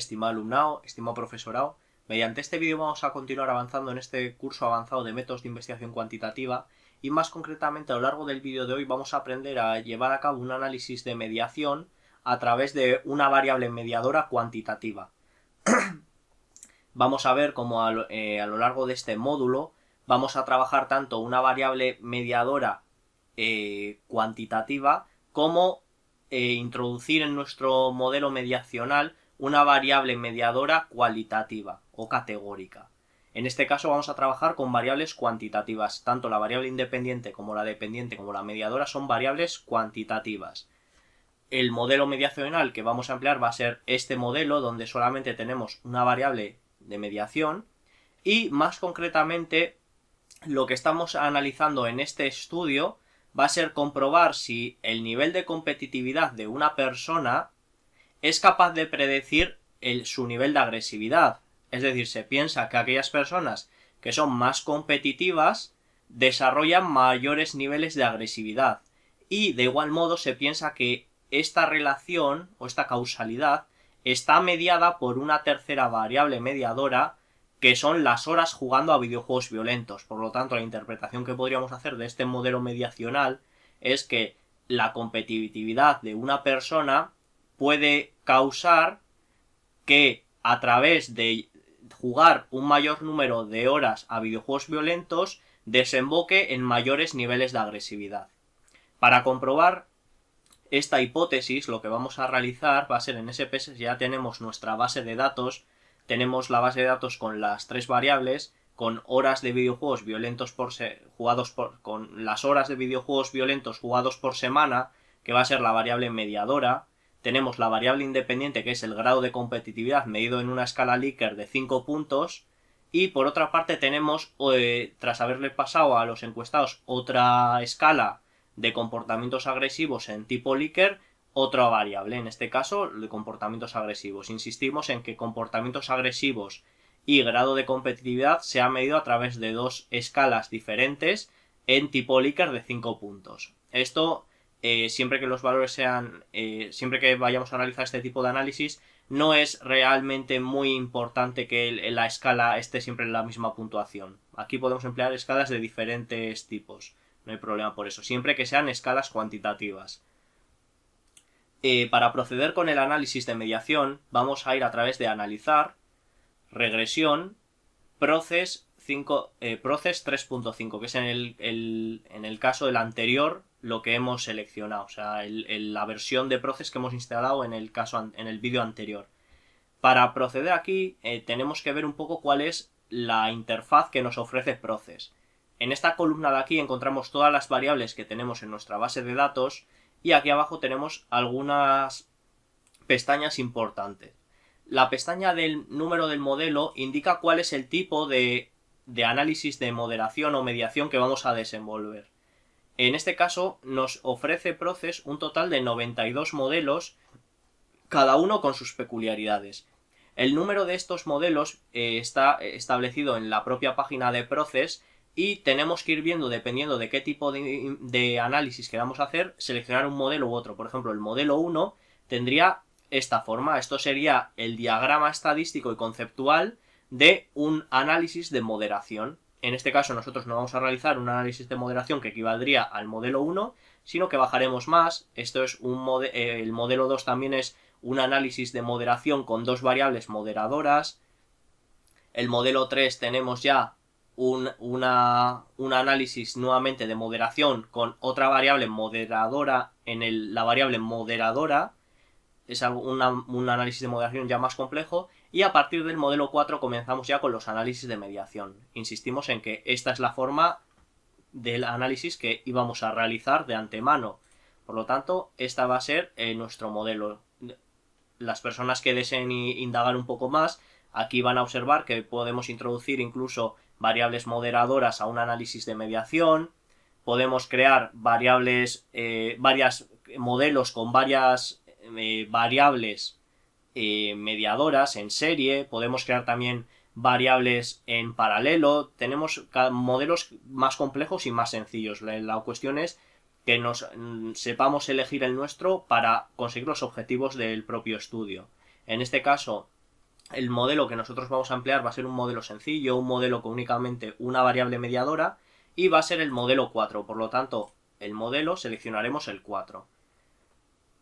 estimado alumnado, estimado profesorado. Mediante este vídeo vamos a continuar avanzando en este curso avanzado de métodos de investigación cuantitativa y más concretamente a lo largo del vídeo de hoy vamos a aprender a llevar a cabo un análisis de mediación a través de una variable mediadora cuantitativa. Vamos a ver cómo a lo largo de este módulo vamos a trabajar tanto una variable mediadora cuantitativa como introducir en nuestro modelo mediacional una variable mediadora cualitativa o categórica. En este caso vamos a trabajar con variables cuantitativas. Tanto la variable independiente como la dependiente como la mediadora son variables cuantitativas. El modelo mediacional que vamos a emplear va a ser este modelo donde solamente tenemos una variable de mediación y más concretamente lo que estamos analizando en este estudio va a ser comprobar si el nivel de competitividad de una persona es capaz de predecir su nivel de agresividad. Es decir, se piensa que aquellas personas que son más competitivas desarrollan mayores niveles de agresividad. Y de igual modo se piensa que esta relación o esta causalidad está mediada por una tercera variable mediadora que son las horas jugando a videojuegos violentos. Por lo tanto, la interpretación que podríamos hacer de este modelo mediacional es que la competitividad de una persona puede causar que a través de jugar un mayor número de horas a videojuegos violentos desemboque en mayores niveles de agresividad. Para comprobar esta hipótesis, lo que vamos a realizar va a ser en SPS, ya tenemos nuestra base de datos, tenemos la base de datos con las tres variables, con horas de videojuegos violentos con las horas de videojuegos violentos jugados por semana, que va a ser la variable mediadora. Tenemos la variable independiente, que es el grado de competitividad medido en una escala Likert de 5 puntos. Y por otra parte tenemos, tras haberle pasado a los encuestados otra escala de comportamientos agresivos en tipo Likert, otra variable, en este caso de comportamientos agresivos. Insistimos en que comportamientos agresivos y grado de competitividad se ha medido a través de dos escalas diferentes en tipo Likert de 5 puntos. Esto, siempre que los valores sean, siempre que vayamos a analizar este tipo de análisis, no es realmente muy importante que la escala esté siempre en la misma puntuación. Aquí podemos emplear escalas de diferentes tipos. No hay problema por eso, siempre que sean escalas cuantitativas. Para proceder con el análisis de mediación, vamos a ir a través de analizar, regresión, Proces 3.5, que es en el caso del anterior lo que hemos seleccionado, o sea, la versión de Proces que hemos instalado en el vídeo anterior. Para proceder aquí, tenemos que ver un poco cuál es la interfaz que nos ofrece Proces. En esta columna de aquí encontramos todas las variables que tenemos en nuestra base de datos y aquí abajo tenemos algunas pestañas importantes. La pestaña del número del modelo indica cuál es el tipo de análisis de moderación o mediación que vamos a desenvolver. En este caso nos ofrece Proces un total de 92 modelos, cada uno con sus peculiaridades. El número de estos modelos está establecido en la propia página de Proces y tenemos que ir viendo, dependiendo de qué tipo de análisis queramos hacer, seleccionar un modelo u otro. Por ejemplo, el modelo 1 tendría esta forma. Esto sería el diagrama estadístico y conceptual de un análisis de moderación. En este caso nosotros no vamos a realizar un análisis de moderación que equivaldría al modelo 1, sino que bajaremos más. Esto es el modelo 2 también es un análisis de moderación con dos variables moderadoras. El modelo 3 tenemos ya un análisis nuevamente de moderación con otra variable moderadora la variable moderadora. Es un análisis de moderación ya más complejo y a partir del modelo 4 comenzamos ya con los análisis de mediación. Insistimos en que esta es la forma del análisis que íbamos a realizar de antemano. Por lo tanto, esta va a ser nuestro modelo. Las personas que deseen indagar un poco más, aquí van a observar que podemos introducir incluso variables moderadoras a un análisis de mediación, podemos crear variables, varios modelos con varias variables mediadoras en serie, podemos crear también variables en paralelo, tenemos modelos más complejos y más sencillos. La cuestión es que sepamos elegir el nuestro para conseguir los objetivos del propio estudio. En este caso, el modelo que nosotros vamos a emplear va a ser un modelo sencillo, un modelo con únicamente una variable mediadora, y va a ser el modelo 4. Por lo tanto, el modelo seleccionaremos el 4.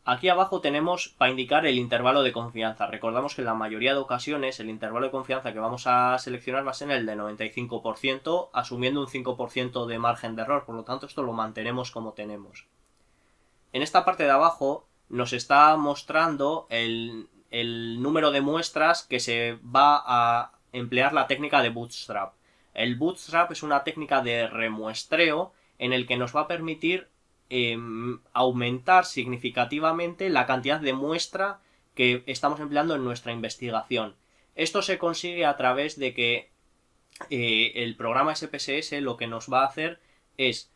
Aquí abajo tenemos para indicar el intervalo de confianza. Recordamos que en la mayoría de ocasiones el intervalo de confianza que vamos a seleccionar va a ser el de 95%, asumiendo un 5% de margen de error. Por lo tanto, esto lo mantenemos como tenemos. En esta parte de abajo nos está mostrando el número de muestras que se va a emplear la técnica de Bootstrap. El Bootstrap es una técnica de remuestreo en el que nos va a permitir aumentar significativamente la cantidad de muestra que estamos empleando en nuestra investigación. Esto se consigue a través de que el programa SPSS lo que nos va a hacer es,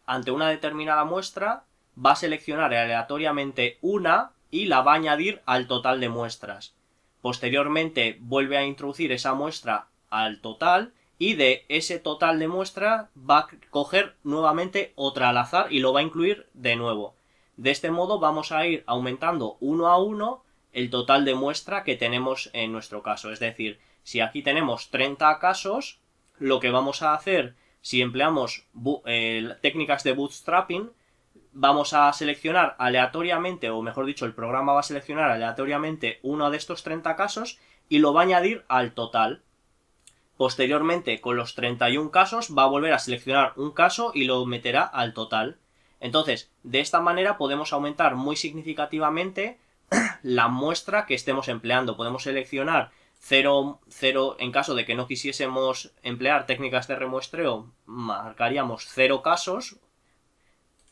ante una determinada muestra, va a seleccionar aleatoriamente una y la va a añadir al total de muestras. Posteriormente vuelve a introducir esa muestra al total y de ese total de muestra va a coger nuevamente otra al azar y lo va a incluir de nuevo. De este modo vamos a ir aumentando uno a uno el total de muestra que tenemos en nuestro caso. Es decir, si aquí tenemos 30 casos, lo que vamos a hacer si empleamos técnicas de bootstrapping, vamos a seleccionar aleatoriamente, o mejor dicho, el programa va a seleccionar aleatoriamente uno de estos 30 casos y lo va a añadir al total. Posteriormente, con los 31 casos, va a volver a seleccionar un caso y lo meterá al total. Entonces, de esta manera podemos aumentar muy significativamente la muestra que estemos empleando. Podemos seleccionar 0, en caso de que no quisiésemos emplear técnicas de remuestreo, marcaríamos 0 casos,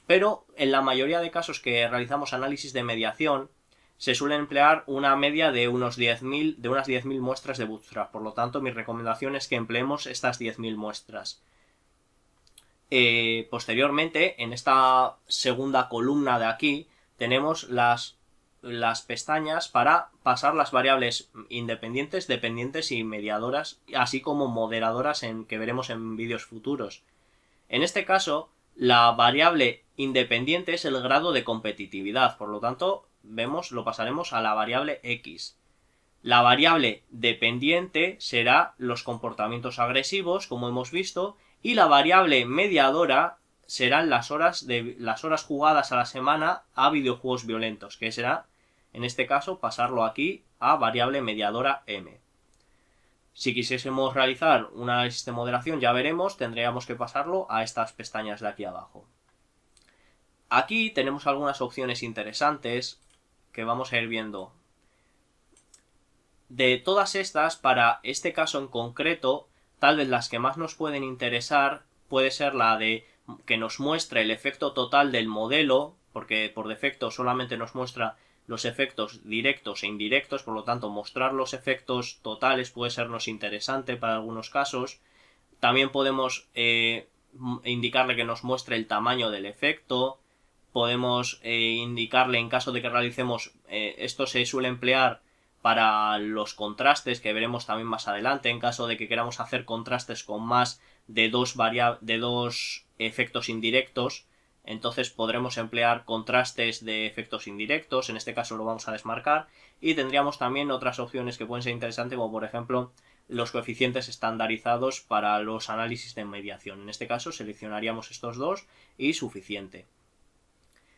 pero en la mayoría de casos que realizamos análisis de mediación, se suele emplear una media de unas 10.000 muestras de Bootstrap. Por lo tanto, mi recomendación es que empleemos estas 10.000 muestras. Posteriormente, en esta segunda columna de aquí, tenemos las pestañas para pasar las variables independientes, dependientes y mediadoras, así como moderadoras que veremos en vídeos futuros. En este caso, la variable independiente es el grado de competitividad, por lo tanto, lo pasaremos a la variable X. La variable dependiente será los comportamientos agresivos, como hemos visto, y la variable mediadora serán las horas jugadas a la semana a videojuegos violentos, que será, en este caso, pasarlo aquí a variable mediadora M. Si quisiésemos realizar un análisis de moderación, ya veremos, tendríamos que pasarlo a estas pestañas de aquí abajo. Aquí tenemos algunas opciones interesantes que vamos a ir viendo. De todas estas, para este caso en concreto, tal vez las que más nos pueden interesar puede ser la de que nos muestre el efecto total del modelo, porque por defecto solamente nos muestra los efectos directos e indirectos, por lo tanto mostrar los efectos totales puede sernos interesante para algunos casos. También podemos indicarle que nos muestre el tamaño del efecto. Podemos indicarle, en caso de que realicemos, esto se suele emplear para los contrastes, que veremos también más adelante, en caso de que queramos hacer contrastes con más de dos efectos indirectos, entonces podremos emplear contrastes de efectos indirectos, en este caso lo vamos a desmarcar, y tendríamos también otras opciones que pueden ser interesantes, como por ejemplo los coeficientes estandarizados para los análisis de mediación. En este caso seleccionaríamos estos dos y suficiente.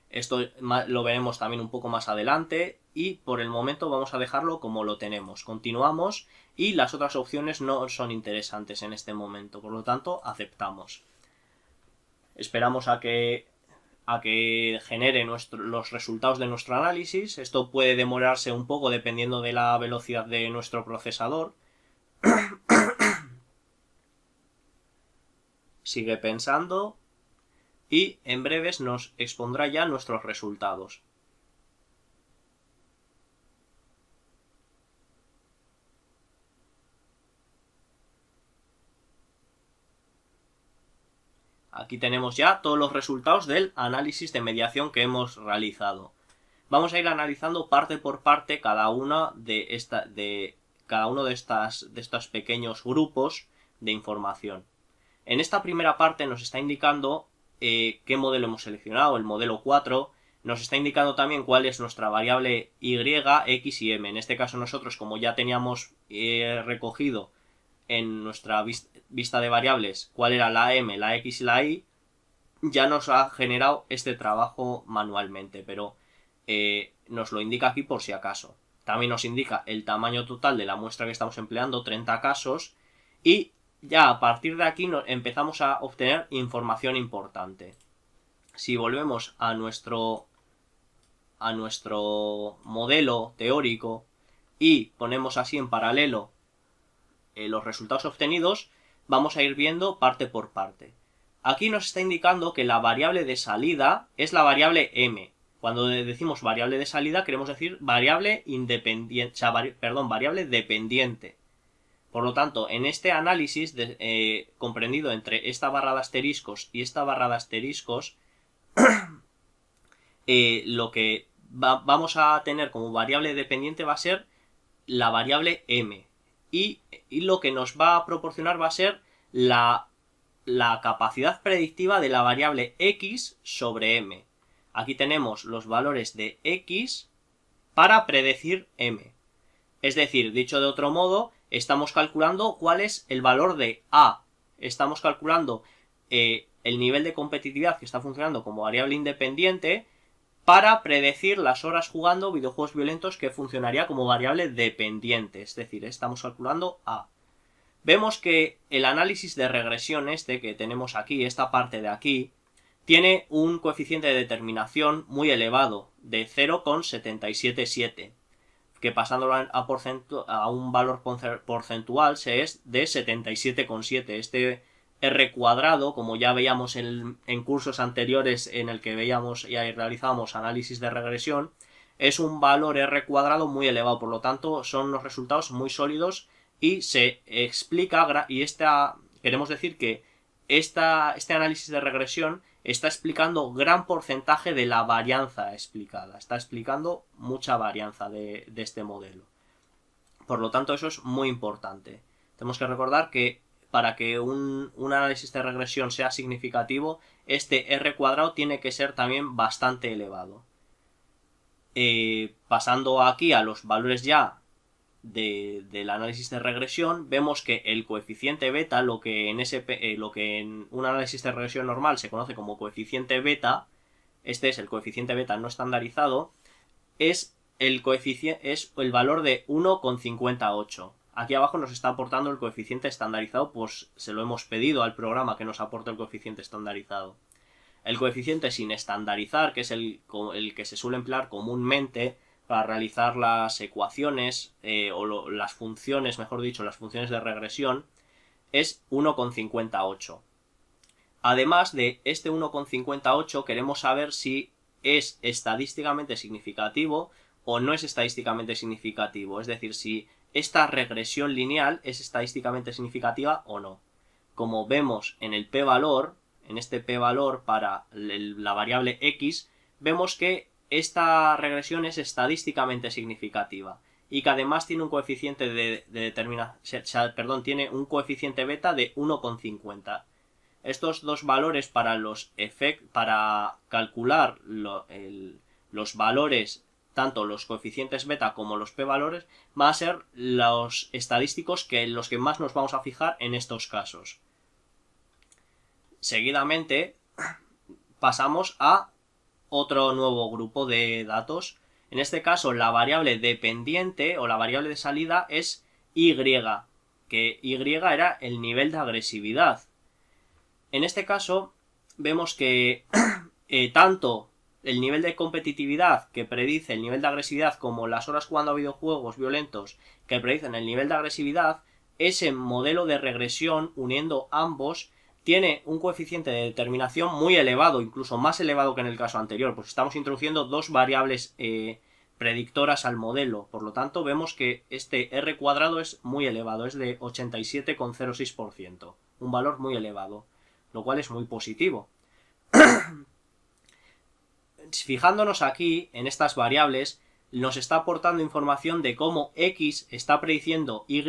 Esto lo veremos también un poco más adelante y por el momento vamos a dejarlo como lo tenemos. Continuamos y las otras opciones no son interesantes en este momento, por lo tanto aceptamos. Esperamos a que genere los resultados de nuestro análisis. Esto puede demorarse un poco dependiendo de la velocidad de nuestro procesador. Sigue pensando y en breves nos expondrá ya nuestros resultados. Aquí tenemos ya todos los resultados del análisis de mediación que hemos realizado. Vamos a ir analizando parte por parte cada uno de estos pequeños grupos de información. En esta primera parte nos está indicando qué modelo hemos seleccionado, el modelo 4, Nos está indicando también cuál es nuestra variable y, x y m. En este caso nosotros, como ya teníamos recogido en nuestra vista de variables cuál era la m, la x y la y, ya nos ha generado este trabajo manualmente, pero nos lo indica aquí por si acaso. También nos indica el tamaño total de la muestra que estamos empleando, 30 casos, y ya a partir de aquí empezamos a obtener información importante. Si volvemos a nuestro modelo teórico y ponemos así en paralelo los resultados obtenidos, vamos a ir viendo parte por parte. Aquí nos está indicando que la variable de salida es la variable m. Cuando decimos variable de salida queremos decir variable independiente, variable dependiente. Por lo tanto, en este análisis comprendido entre esta barra de asteriscos y esta barra de asteriscos, lo que vamos a tener como variable dependiente va a ser la variable m. Y lo que nos va a proporcionar va a ser la capacidad predictiva de la variable x sobre m. Aquí tenemos los valores de x para predecir m. Es decir, dicho de otro modo, estamos calculando cuál es el valor de a. Estamos calculando el nivel de competitividad que está funcionando como variable independiente para predecir las horas jugando videojuegos violentos, que funcionaría como variable dependiente. Es decir, estamos calculando a. Vemos que el análisis de regresión que tenemos aquí, esta parte de aquí, tiene un coeficiente de determinación muy elevado, de 0,777, que pasándolo a un valor porcentual se es de 77,7. Este R cuadrado, como ya veíamos en cursos anteriores en el que veíamos y realizábamos análisis de regresión, es un valor R cuadrado muy elevado, por lo tanto son unos resultados muy sólidos y se explica, y queremos decir que este análisis de regresión está explicando gran porcentaje de la varianza explicada, está explicando mucha varianza de este modelo. Por lo tanto, eso es muy importante. Tenemos que recordar que para que un análisis de regresión sea significativo, este R cuadrado tiene que ser también bastante elevado. Pasando aquí a los valores ya del análisis de regresión, vemos que el coeficiente beta, lo que en un análisis de regresión normal se conoce como coeficiente beta, este es el coeficiente beta no estandarizado, es el valor de 1,58. Aquí abajo nos está aportando el coeficiente estandarizado, pues se lo hemos pedido al programa que nos aporte el coeficiente estandarizado. El coeficiente sin estandarizar, que es el que se suele emplear comúnmente para realizar las ecuaciones las funciones, mejor dicho, las funciones de regresión, es 1,58. Además de este 1,58 queremos saber si es estadísticamente significativo o no es estadísticamente significativo, es decir, si esta regresión lineal es estadísticamente significativa o no. Como vemos en el p-valor, en este p-valor para la variable x, vemos que esta regresión es estadísticamente significativa y que además tiene un coeficiente tiene un coeficiente beta de 1,50. Estos dos valores para calcular los valores, tanto los coeficientes beta como los p-valores, van a ser los estadísticos los que más nos vamos a fijar en estos casos. Seguidamente pasamos a otro nuevo grupo de datos. En este caso, la variable dependiente o la variable de salida es y, que y era el nivel de agresividad. En este caso, vemos que tanto el nivel de competitividad que predice el nivel de agresividad como las horas jugando a videojuegos violentos que predicen el nivel de agresividad, ese modelo de regresión uniendo ambos tiene un coeficiente de determinación muy elevado, incluso más elevado que en el caso anterior, pues estamos introduciendo dos variables predictoras al modelo. Por lo tanto, vemos que este R cuadrado es muy elevado, es de 87,06%, un valor muy elevado, lo cual es muy positivo. Fijándonos aquí en estas variables, nos está aportando información de cómo X está prediciendo Y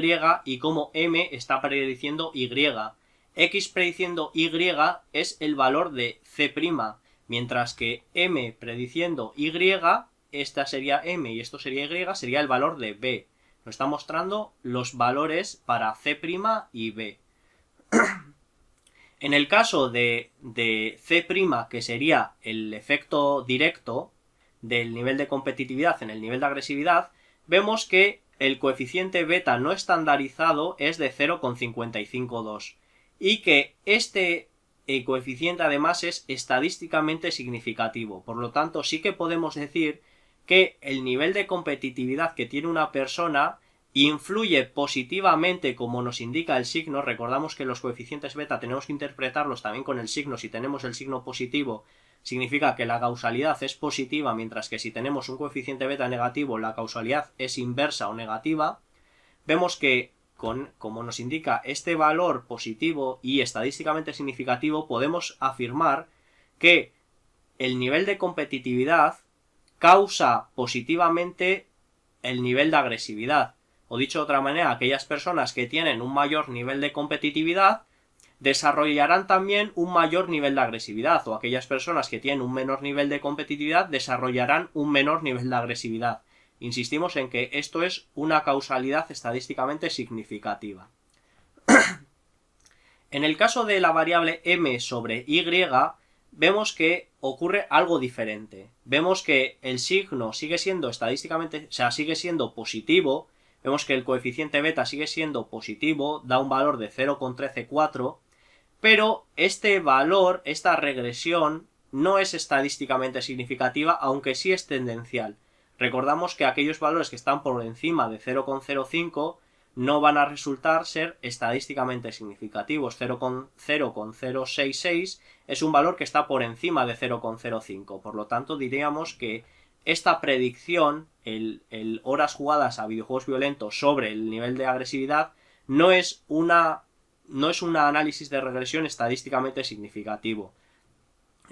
y cómo M está prediciendo Y. X prediciendo Y es el valor de C', mientras que m prediciendo y, esta sería m y esto sería y, sería el valor de b. Nos está mostrando los valores para c' y b. En el caso de c', que sería el efecto directo del nivel de competitividad en el nivel de agresividad, vemos que el coeficiente beta no estandarizado es de 0,552 y que este coeficiente además es estadísticamente significativo. Por lo tanto, sí que podemos decir que el nivel de competitividad que tiene una persona influye positivamente como nos indica el signo. Recordamos que los coeficientes beta tenemos que interpretarlos también con el signo. Si tenemos el signo positivo, significa que la causalidad es positiva, mientras que si tenemos un coeficiente beta negativo, la causalidad es inversa o negativa. Vemos que, como nos indica este valor positivo y estadísticamente significativo, podemos afirmar que el nivel de competitividad causa positivamente el nivel de agresividad. O dicho de otra manera, aquellas personas que tienen un mayor nivel de competitividad desarrollarán también un mayor nivel de agresividad, o aquellas personas que tienen un menor nivel de competitividad desarrollarán un menor nivel de agresividad. Insistimos en que esto es una causalidad estadísticamente significativa. En el caso de la variable m sobre y, vemos que ocurre algo diferente. Vemos que el signo sigue siendo estadísticamente, sigue siendo positivo. Vemos que el coeficiente beta sigue siendo positivo, da un valor de 0,134, pero este valor, esta regresión, no es estadísticamente significativa, aunque sí es tendencial. Recordamos que aquellos valores que están por encima de 0,05 no van a resultar ser estadísticamente significativos. 0,066 es un valor que está por encima de 0,05. Por lo tanto, diríamos que esta predicción, el horas jugadas a videojuegos violentos sobre el nivel de agresividad, no es un análisis de regresión estadísticamente significativo.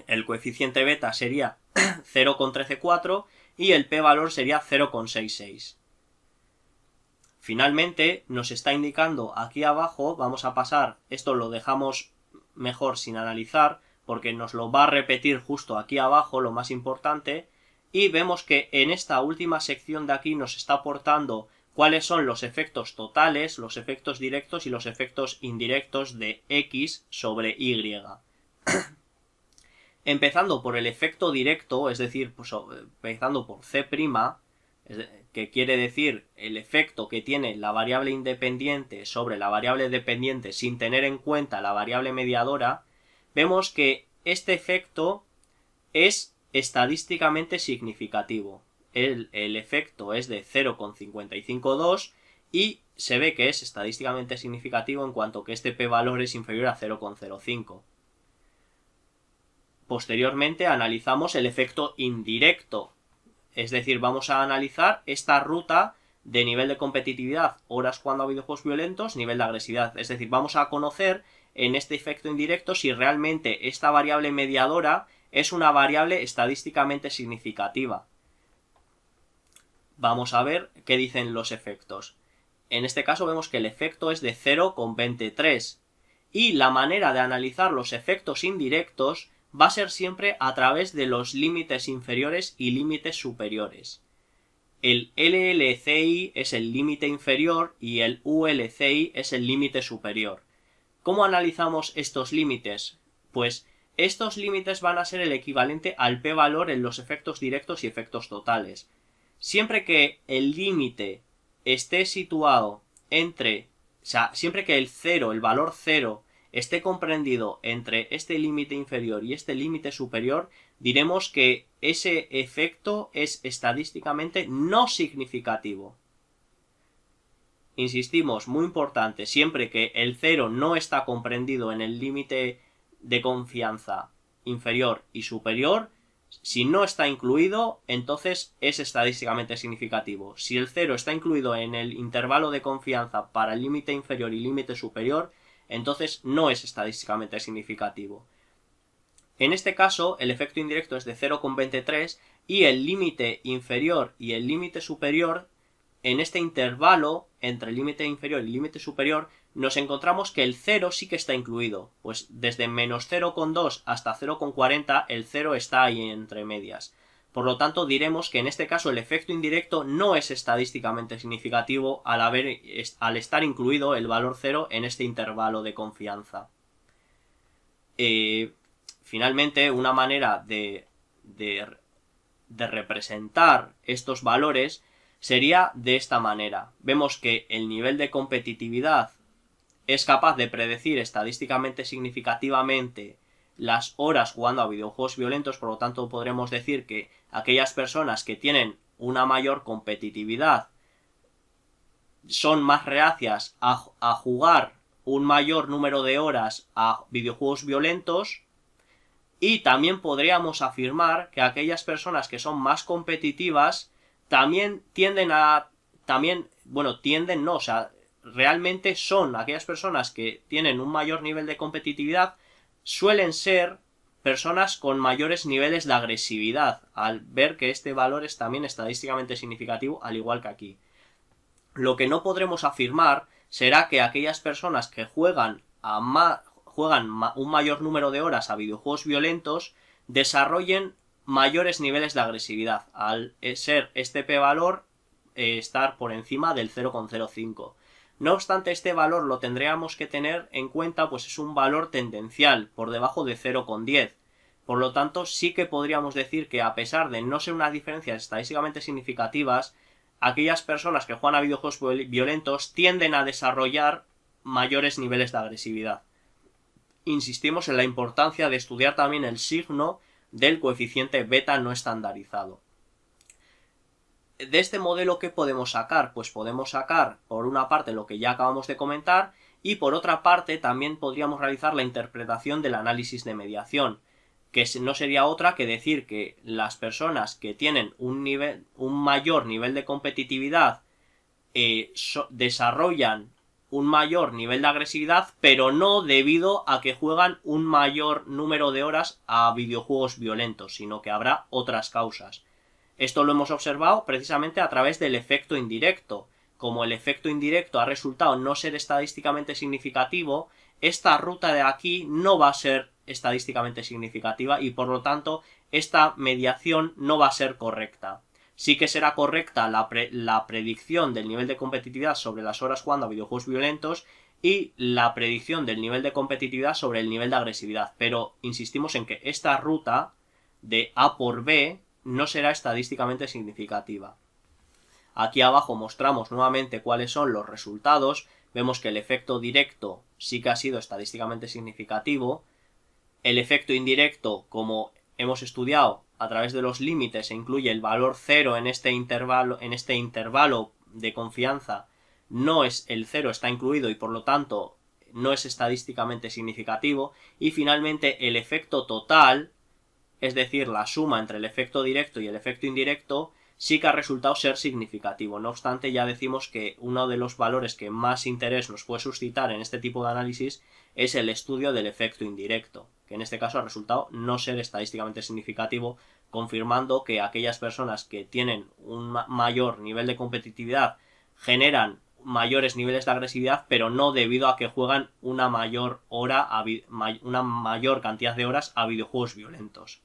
El coeficiente beta sería 0,134 y el p-valor sería 0,66. Finalmente nos está indicando aquí abajo, vamos a pasar, esto lo dejamos mejor sin analizar porque nos lo va a repetir justo aquí abajo, lo más importante, y vemos que en esta última sección de aquí nos está aportando cuáles son los efectos totales, los efectos directos y los efectos indirectos de X sobre Y. Empezando por el efecto directo, es decir, pues, empezando por C', que quiere decir el efecto que tiene la variable independiente sobre la variable dependiente sin tener en cuenta la variable mediadora, vemos que este efecto es estadísticamente significativo. El efecto es de 0,552 y se ve que es estadísticamente significativo en cuanto que este p-valor es inferior a 0,05. Posteriormente analizamos el efecto indirecto, es decir, vamos a analizar esta ruta de nivel de competitividad, horas jugando a videojuegos violentos, nivel de agresividad. Es decir, vamos a conocer en este efecto indirecto si realmente esta variable mediadora es una variable estadísticamente significativa. Vamos a ver qué dicen los efectos. En este caso vemos que el efecto es de 0,23 y la manera de analizar los efectos indirectos va a ser siempre a través de los límites inferiores y límites superiores. El LLCI es el límite inferior y el ULCI es el límite superior. ¿Cómo analizamos estos límites? Pues estos límites van a ser el equivalente al p-valor en los efectos directos y efectos totales. Siempre que el límite esté situado entre, siempre que el valor 0, esté comprendido entre este límite inferior y este límite superior, diremos que ese efecto es estadísticamente no significativo. Insistimos, muy importante, siempre que el 0 no está comprendido en el límite de confianza inferior y superior, si no está incluido, entonces es estadísticamente significativo. Si el 0 está incluido en el intervalo de confianza para el límite inferior y límite superior, entonces no es estadísticamente significativo. En este caso, el efecto indirecto es de 0,23 y el límite inferior y el límite superior en este intervalo entre el límite inferior y el límite superior nos encontramos que el 0 sí que está incluido, pues desde menos 0,2 hasta 0,40 el 0 está ahí entre medias. Por lo tanto, diremos que en este caso el efecto indirecto no es estadísticamente significativo al estar incluido el valor 0 en este intervalo de confianza. Finalmente, una manera de representar estos valores sería de esta manera. Vemos que el nivel de competitividad es capaz de predecir estadísticamente significativamente las horas jugando a videojuegos violentos, por lo tanto podremos decir que aquellas personas que tienen una mayor competitividad son más reacias a jugar un mayor número de horas a videojuegos violentos, y también podríamos afirmar que aquellas personas que son más competitivas también realmente son aquellas personas que tienen un mayor nivel de competitividad, suelen ser personas con mayores niveles de agresividad, al ver que este valor es también estadísticamente significativo, al igual que aquí. Lo que no podremos afirmar será que aquellas personas que juegan un mayor número de horas a videojuegos violentos desarrollen mayores niveles de agresividad, al ser este p-valor estar por encima del 0,05. No obstante, este valor lo tendríamos que tener en cuenta, pues es un valor tendencial, por debajo de 0,10. Por lo tanto, sí que podríamos decir que, a pesar de no ser unas diferencias estadísticamente significativas, aquellas personas que juegan a videojuegos violentos tienden a desarrollar mayores niveles de agresividad. Insistimos en la importancia de estudiar también el signo del coeficiente beta no estandarizado. De este modelo, ¿qué podemos sacar? Pues podemos sacar, por una parte, lo que ya acabamos de comentar, y por otra parte también podríamos realizar la interpretación del análisis de mediación, que no sería otra que decir que las personas que tienen un mayor nivel de competitividad desarrollan un mayor nivel de agresividad, pero no debido a que juegan un mayor número de horas a videojuegos violentos, sino que habrá otras causas. Esto lo hemos observado precisamente a través del efecto indirecto. Como el efecto indirecto ha resultado no ser estadísticamente significativo, esta ruta de aquí no va a ser estadísticamente significativa y por lo tanto esta mediación no va a ser correcta. Sí que será correcta la predicción del nivel de competitividad sobre las horas jugando a videojuegos violentos y la predicción del nivel de competitividad sobre el nivel de agresividad, pero insistimos en que esta ruta de A por B no será estadísticamente significativa. Aquí abajo mostramos nuevamente cuáles son los resultados. Vemos que el efecto directo sí que ha sido estadísticamente significativo. El efecto indirecto, como hemos estudiado a través de los límites, se incluye el valor 0 en este intervalo de confianza. No es el 0, está incluido y por lo tanto no es estadísticamente significativo. Y finalmente el efecto total, es decir, la suma entre el efecto directo y el efecto indirecto, sí que ha resultado ser significativo. No obstante, ya decimos que uno de los valores que más interés nos puede suscitar en este tipo de análisis es el estudio del efecto indirecto, que en este caso ha resultado no ser estadísticamente significativo, confirmando que aquellas personas que tienen un mayor nivel de competitividad generan mayores niveles de agresividad, pero no debido a que juegan una mayor cantidad de horas a videojuegos violentos.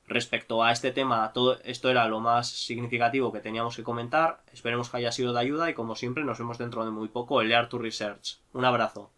Respecto a este tema, todo esto era lo más significativo que teníamos que comentar. Esperemos que haya sido de ayuda y, como siempre, nos vemos dentro de muy poco en Learn to Research. Un abrazo.